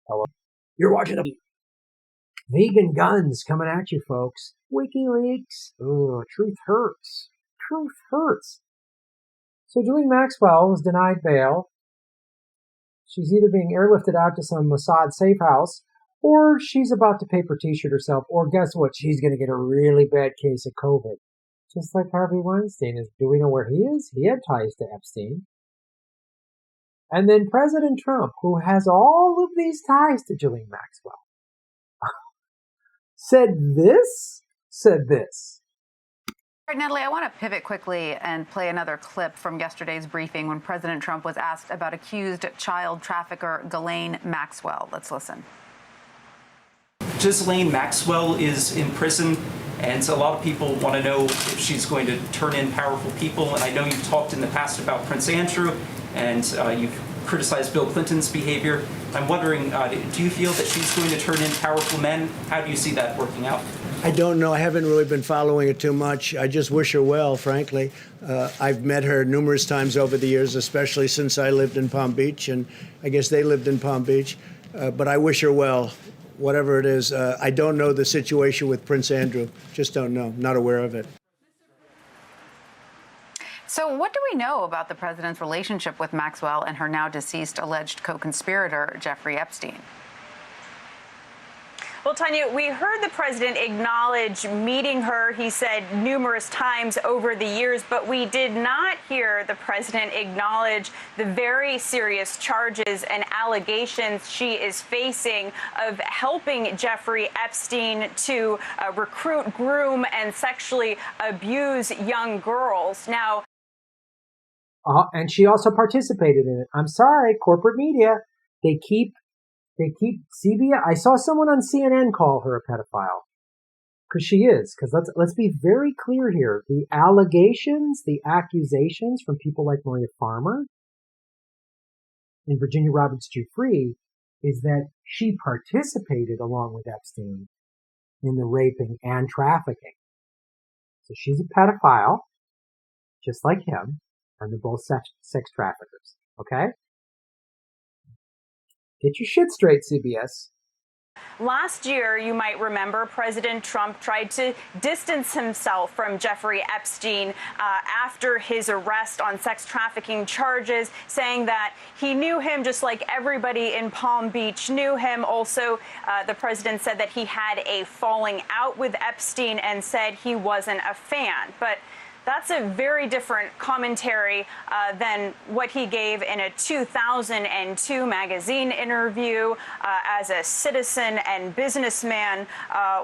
Hello. You're watching vegan guns coming at you, folks. WikiLeaks. Oh, truth hurts. Truth hurts. So Ghislaine Maxwell was denied bail. She's either being airlifted out to some Mossad safe house, or she's about to pay for t-shirt herself, or guess what? She's going to get a really bad case of COVID. Just like Harvey Weinstein is. Do we know where he is? He had ties to Epstein. And then President Trump, who has all of these ties to Ghislaine Maxwell, said this. All right, Natalie, I want to pivot quickly and play another clip from yesterday's briefing when President Trump was asked about accused child trafficker Ghislaine Maxwell. Let's listen. Ghislaine Maxwell is in prison, and a lot of people want to know if she's going to turn in powerful people. And I know you've talked in the past about Prince Andrew, and you've criticized Bill Clinton's behavior. I'm wondering, do you feel that she's going to turn in powerful men? How do you see that working out? I don't know. I haven't really been following it too much. I just wish her well, frankly. I've met her numerous times over the years, especially since I lived in Palm Beach, and I guess they lived in Palm Beach. But I wish her well, whatever it is. I don't know the situation with Prince Andrew. Just don't know. Not aware of it. So what do we know about the president's relationship with Maxwell and her now deceased alleged co-conspirator, Jeffrey Epstein? Well, Tanya, we heard the president acknowledge meeting her, he said, numerous times over the years, but we did not hear the president acknowledge the very serious charges and allegations she is facing of helping Jeffrey Epstein to recruit, groom, and sexually abuse young girls. Now, and she also participated in it. I'm sorry, corporate media, they keep CBS. I saw someone on CNN call her a pedophile, because she is. Because let's be very clear here: the allegations, the accusations from people like Maria Farmer and Virginia Roberts Giuffre is that she participated along with Epstein in the raping and trafficking. So she's a pedophile, just like him, and they're both sex traffickers. Okay. Get your shit straight, CBS. Last year, you might remember, President Trump tried to distance himself from Jeffrey Epstein after his arrest on sex trafficking charges, saying that he knew him just like everybody in Palm Beach knew him. Also, the president said that he had a falling out with Epstein and said he wasn't a fan. But that's a very different commentary than what he gave in a 2002 magazine interview as a citizen and businessman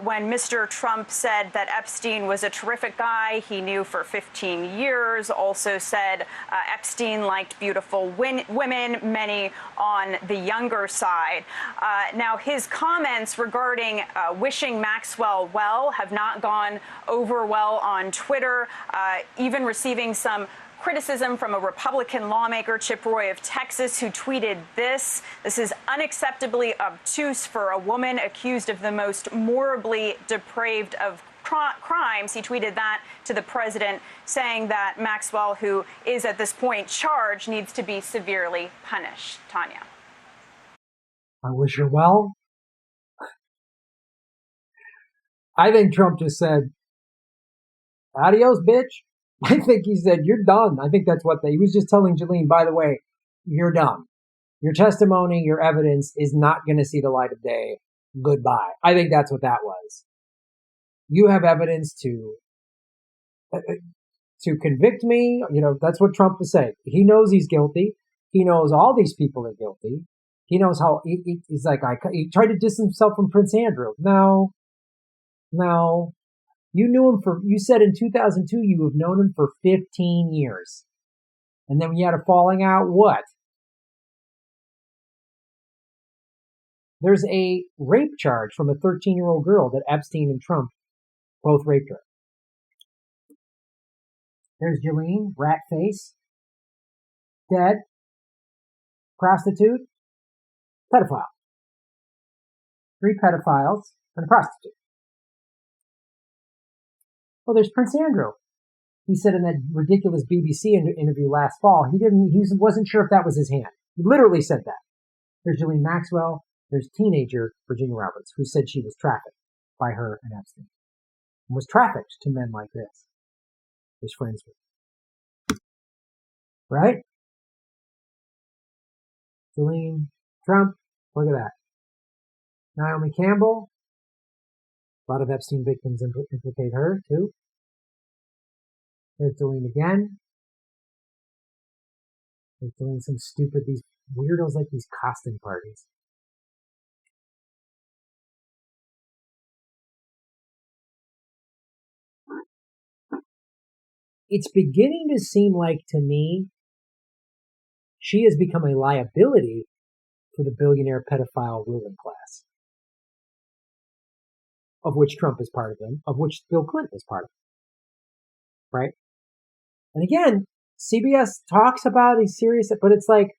when Mr. Trump said that Epstein was a terrific guy he knew for 15 years, also said Epstein liked beautiful women, many on the younger side. Now, his comments regarding wishing Maxwell well have not gone over well on Twitter. Even receiving some criticism from a Republican lawmaker, Chip Roy of Texas, who tweeted this. This is unacceptably obtuse for a woman accused of the most morally depraved of crimes. He tweeted that to the president, saying that Maxwell, who is at this point charged, needs to be severely punished. Tanya. I wish her well. I think Trump just said, adios, bitch. I think he said, you're done. I think that's what he was just telling Ghislaine, by the way, you're done. Your testimony, your evidence is not going to see the light of day. Goodbye. I think that's what that was. You have evidence to convict me. You know, that's what Trump was saying. He knows he's guilty. He knows all these people are guilty. He knows how he's like, he tried to distance himself from Prince Andrew. No. You knew him you said in 2002 you have known him for 15 years. And then when you had a falling out, what? There's a rape charge from a 13-year-old girl that Epstein and Trump both raped her. There's Ghislaine, rat face, dead, prostitute, pedophile. 3 pedophiles and a prostitute. Well, there's Prince Andrew. He said in that ridiculous BBC interview last fall, he wasn't sure if that was his hand. He literally said that. There's Ghislaine Maxwell. There's teenager Virginia Roberts, who said she was trafficked by her and Epstein, and was trafficked to men like this, his friends with. Right? Ghislaine, Trump, look at that. Naomi Campbell, a lot of Epstein victims implicate her, too. There's Ghislaine again. There's doing some stupid, these weirdos like these costume parties. It's beginning to seem like, to me, she has become a liability for the billionaire pedophile ruling class, of which Trump is part of them, of which Bill Clinton is part of them. Right? And again, CBS talks about these serious, but it's like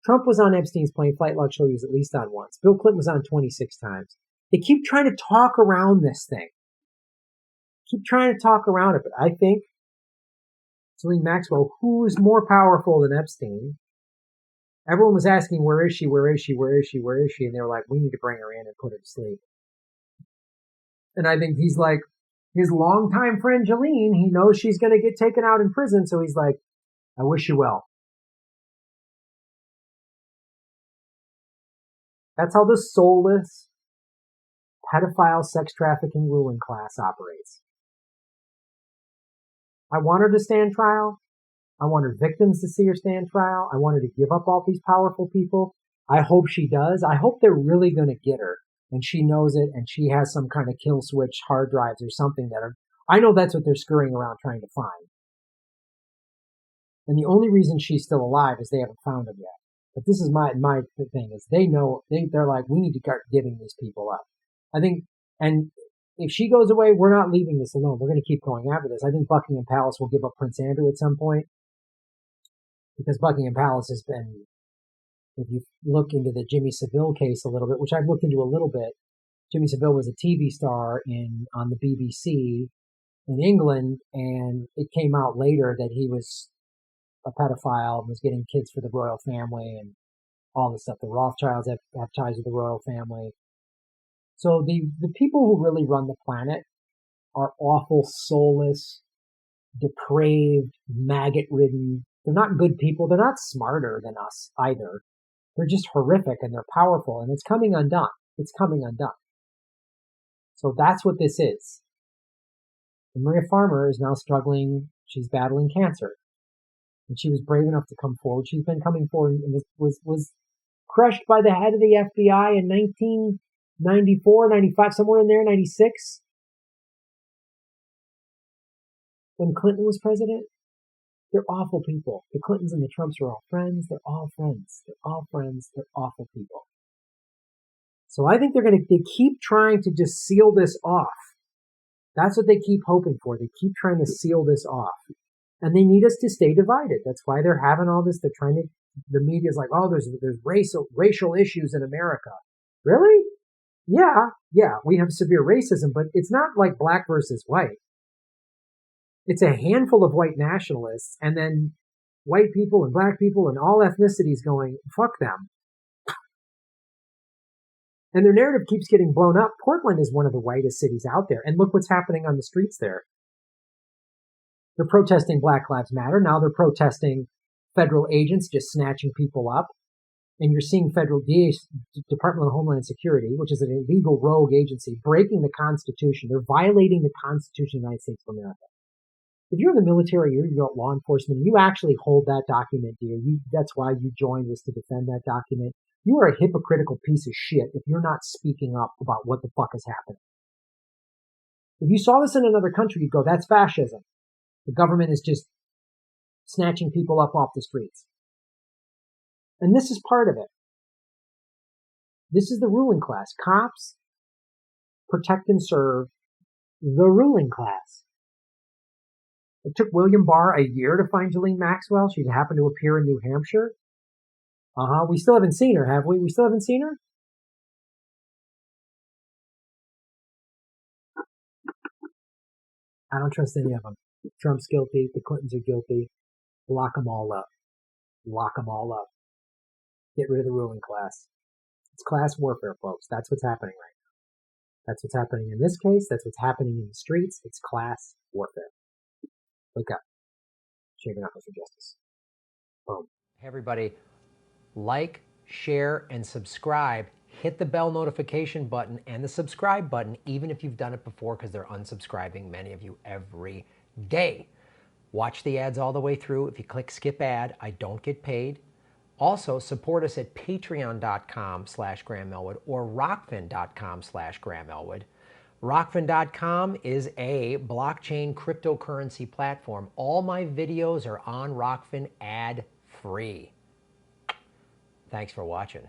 Trump was on Epstein's plane. Flight log show he was at least on once. Bill Clinton was on 26 times. They keep trying to talk around this thing. Keep trying to talk around it, but I think Ghislaine Maxwell, who's more powerful than Epstein, everyone was asking, where is she, where is she, where is she, where is she? And they were like, we need to bring her in and put her to sleep. And I think he's like, his longtime friend Ghislaine, he knows she's going to get taken out in prison, so he's like, I wish you well. That's how the soulless, pedophile, sex trafficking ruling class operates. I want her to stand trial. I want her victims to see her stand trial. I want her to give up all these powerful people. I hope she does. I hope they're really going to get her, and she knows it, and she has some kind of kill switch hard drives or something that are, I know that's what they're scurrying around trying to find. And the only reason she's still alive is they haven't found her yet. But this is my thing is they know, they're like, we need to start giving these people up. I think, and if she goes away, we're not leaving this alone. We're going to keep going after this. I think Buckingham Palace will give up Prince Andrew at some point, because Buckingham Palace has been, if you look into the Jimmy Savile case a little bit, which I've looked into a little bit, Jimmy Savile was a TV star on the BBC in England, and it came out later that he was a pedophile and was getting kids for the royal family and all this stuff. The Rothschilds have ties with the royal family. So the people who really run the planet are awful, soulless, depraved, maggot-ridden. They're not good people. They're not smarter than us either. They're just horrific, and they're powerful, and it's coming undone. It's coming undone. So that's what this is. And Maria Farmer is now struggling. She's battling cancer. And she was brave enough to come forward. She's been coming forward and was crushed by the head of the FBI in 1994, 95, somewhere in there, 96. When Clinton was president. They're awful people. The Clintons and the Trumps are all friends. They're all friends. They're all friends. They're awful people. So I think they keep trying to just seal this off. That's what they keep hoping for. They keep trying to seal this off. And they need us to stay divided. That's why they're having all this. They're trying to, the media's like, oh, there's racial issues in America. Really? Yeah, we have severe racism, but it's not like black versus white. It's a handful of white nationalists, and then white people and black people and all ethnicities going, fuck them. And their narrative keeps getting blown up. Portland is one of the whitest cities out there, and look what's happening on the streets there. They're protesting Black Lives Matter. Now they're protesting federal agents just snatching people up. And you're seeing federal Department of Homeland Security, which is an illegal rogue agency, breaking the Constitution. They're violating the Constitution of the United States of America. If you're in the military or you're law enforcement, you actually hold that document dear. That's why you joined, was to defend that document. You are a hypocritical piece of shit if you're not speaking up about what the fuck is happening. If you saw this in another country, you'd go, that's fascism. The government is just snatching people up off the streets. And this is part of it. This is the ruling class. Cops protect and serve the ruling class. It took William Barr a year to find Ghislaine Maxwell. She happened to appear in New Hampshire. We still haven't seen her, have we? We still haven't seen her? I don't trust any of them. Trump's guilty. The Clintons are guilty. Lock them all up. Lock them all up. Get rid of the ruling class. It's class warfare, folks. That's what's happening right now. That's what's happening in this case. That's what's happening in the streets. It's class warfare. Wake up. Shaving off for justice. Boom. Hey everybody, like, share, and subscribe. Hit the bell notification button and the subscribe button, even if you've done it before, because they're unsubscribing, many of you, every day. Watch the ads all the way through. If you click skip ad, I don't get paid. Also, support us at patreon.com/Graham Elwood or rockfin.com/Graham Elwood. Rockfin.com is a blockchain cryptocurrency platform. All my videos are on Rockfin ad-free. Thanks for watching.